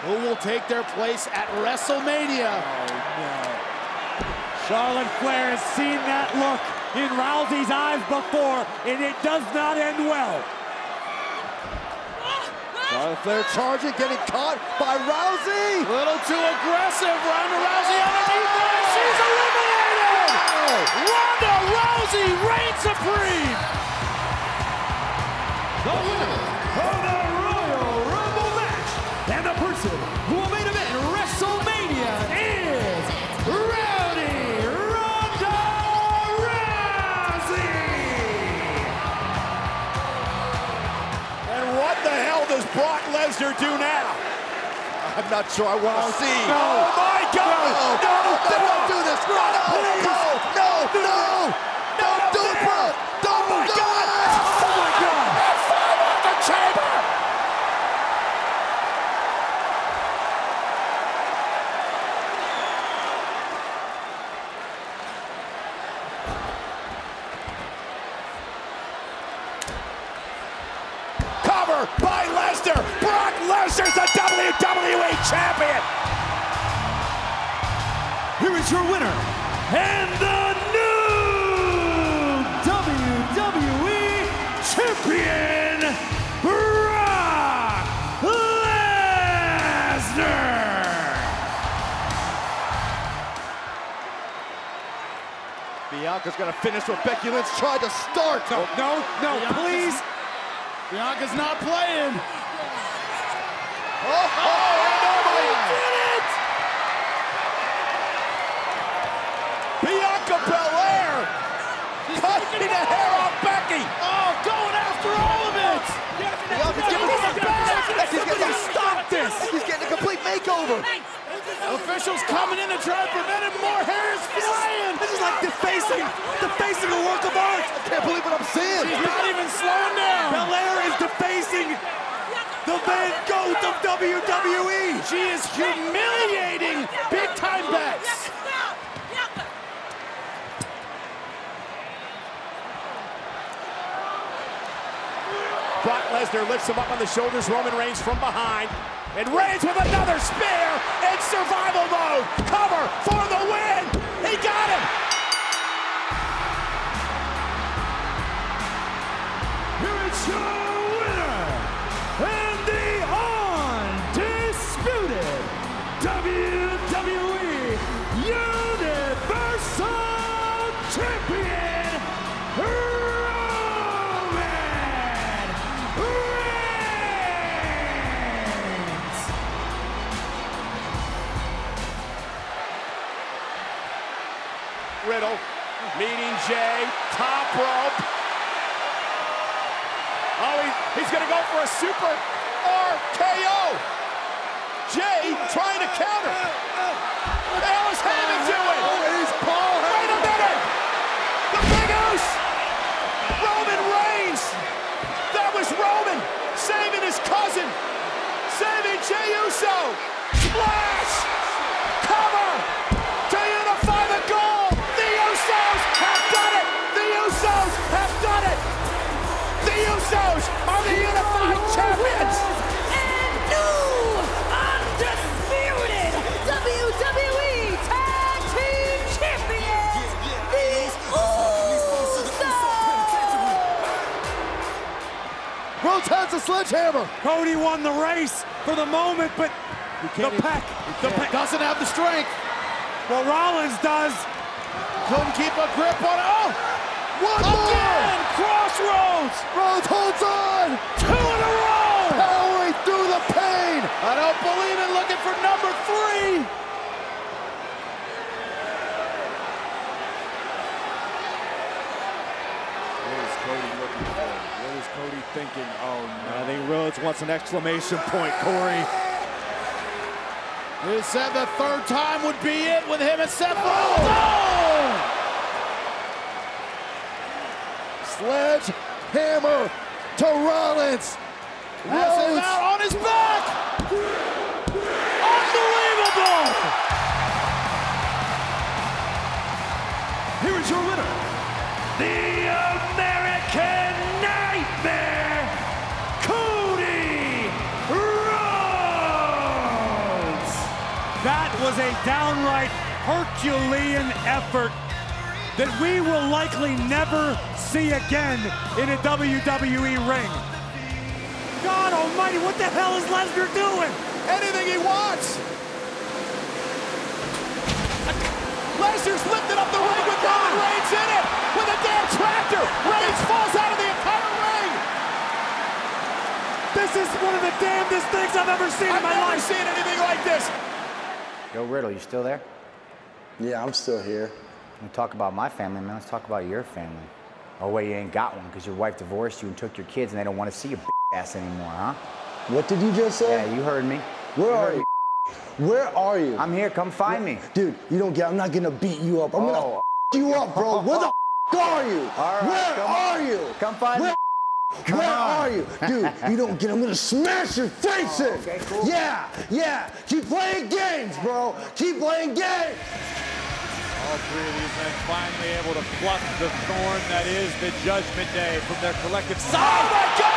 Who will take their place at WrestleMania? Oh, no. Charlotte Flair has seen that look in Rousey's eyes before, and it does not end well. Charlotte Flair charging, getting caught by Rousey. A little too aggressive. Ronda Rousey underneath there. She's eliminated. Ronda Rousey reigns supreme. The winner of the Royal Rumble match and the person who will main event WrestleMania is Ronda Rousey. And what the hell does Brock Lesnar do now? I'm not sure I want to see. No. Oh my God! No, don't do this! No, no! Don't do it, Brock! Don't do it! Oh my God! F5 off the chamber! Cover by Lesnar! Brock Lesnar's the WWE Champion! Here is your winner, and the new WWE Champion, Brock Lesnar! Bianca's gonna finish what Becky Lynch tried to start. No, please. Bianca's not playing. Bianca Belair cutting the hair off Becky. Oh, going after all of it. Becky's getting stop this. Becky's getting a complete makeover. Officials coming in to try to prevent it. More hair is flying. This is like defacing a work of art. I can't believe what I'm seeing. She's not even slowing down. Belair is defacing the Van Gogh of WWE. She is humiliating big-time bets. Brock Lesnar lifts him up on the shoulders. Roman Reigns from behind. And Reigns with another spear in survival mode. Cover for the win. He got him. Here is your winner and the undisputed WWE Universal Champion, Roman Reigns. Riddle meeting Jay. Top rope. Oh, he's going to go for a super RKO. Jay trying to counter. What the hell is Heyman doing? Wait a minute. The Big Oos. Roman Reigns. That was Roman saving his cousin. Saving Jey Uso. Splash. Cover. To unify the goal. The Usos have done it. The Usos have done it. The Usos are the unified champions! And new undisputed WWE Tag Team Champions, the Usos! Rhodes has a sledgehammer. Cody won the race for the moment, but the pack Doesn't have the strength. well, Rollins does. Couldn't keep a grip on it. Oh! One Again! Crossroads! Rhodes holds on. 2 in a row! Powering through the pain. I don't believe it. Looking for number 3. What is Cody looking for? What is Cody thinking? Oh, no. I think Rhodes wants an exclamation point, Corey. They said the 3rd time would be it with him and Seth Rollins. Oh! Sledgehammer to Rollins. Has him out on his back. Unbelievable! Here is your winner, the American Nightmare, Cody Rhodes. was a downright Herculean effort that we will likely never see again in a WWE ring. God almighty, what the hell is Lesnar doing? Anything he wants. Lesnar's lifted up the ring with Roman Reigns in it. With a damn tractor. Reigns falls out of the entire ring. This is one of the damnedest things I've ever seen in my life. I've never seen anything like this. Yo, Riddle, you still there? Yeah, I'm still here. We talk about my family, man. Let's talk about your family. Oh, wait, you ain't got one because your wife divorced you and took your kids and they don't want to see your ass anymore, huh? What did you just say? Yeah, you heard me. Where are you? Where are you? I'm here. Come find me. Dude, you don't get, I'm not gonna beat you up. I'm gonna you up, bro. Where the are you? All right, where are you? Come find me. Where are you? Dude, you don't get, I'm gonna smash your face in. Okay, cool. Yeah. Keep playing games, bro. Keep playing games. All three of these men finally able to pluck the thorn that is the Judgment Day from their collective side. Oh my God!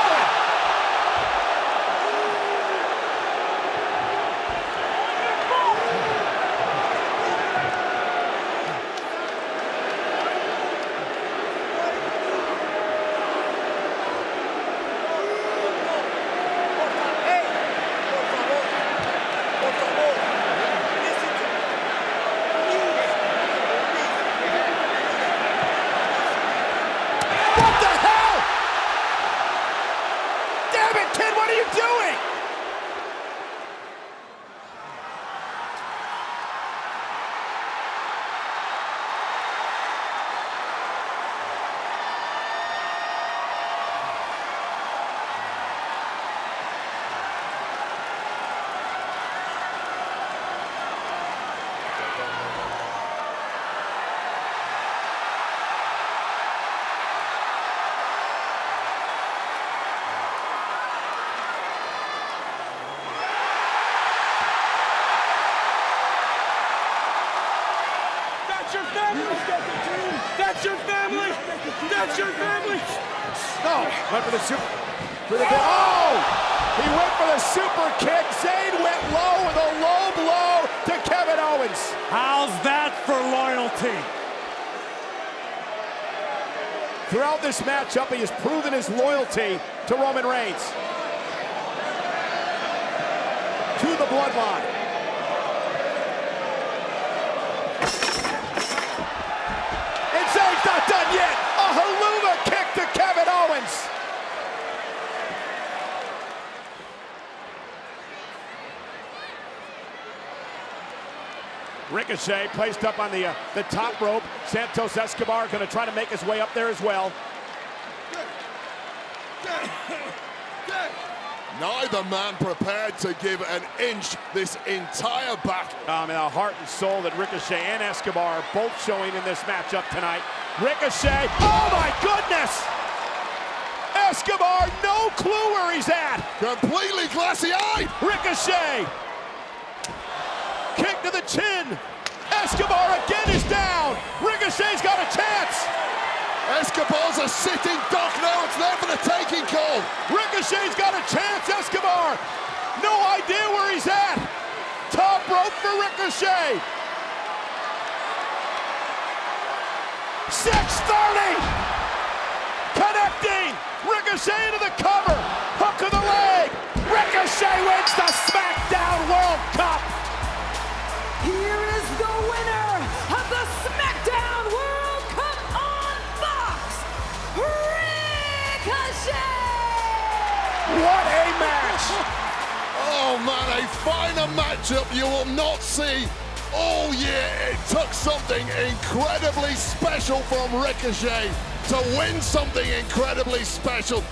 That's your family! That's your family! No, went for the super. Oh! He went for the super kick. Zayn went low with a low blow to Kevin Owens. How's that for loyalty? Throughout this matchup, he has proven his loyalty to Roman Reigns. To the bloodline. And Zayn's not done yet. A haluva kick to Kevin Owens. Ricochet placed up on the top rope. Santos Escobar going to try to make his way up there as well. Neither man prepared to give an inch this entire back. And the heart and soul that Ricochet and Escobar are both showing in this matchup tonight. Ricochet, oh my goodness! Escobar, no clue where he's at. Completely glassy-eyed. Ricochet, kick to the chin. Escobar again is down. Ricochet's got a chance. Escobar's a sitting duck now. It's there for the taking, Cole. Ricochet's got a chance. Escobar, no idea where he's at. Top rope for Ricochet. 630. Connecting. Ricochet into the cover. Hook of the leg. Ricochet wins the SmackDown World Cup. Here is the winner of the SmackDown World Cup on Fox, Ricochet! What a match! Oh man, a finer matchup you will not see all year. It took something incredibly special from Ricochet to win something incredibly special.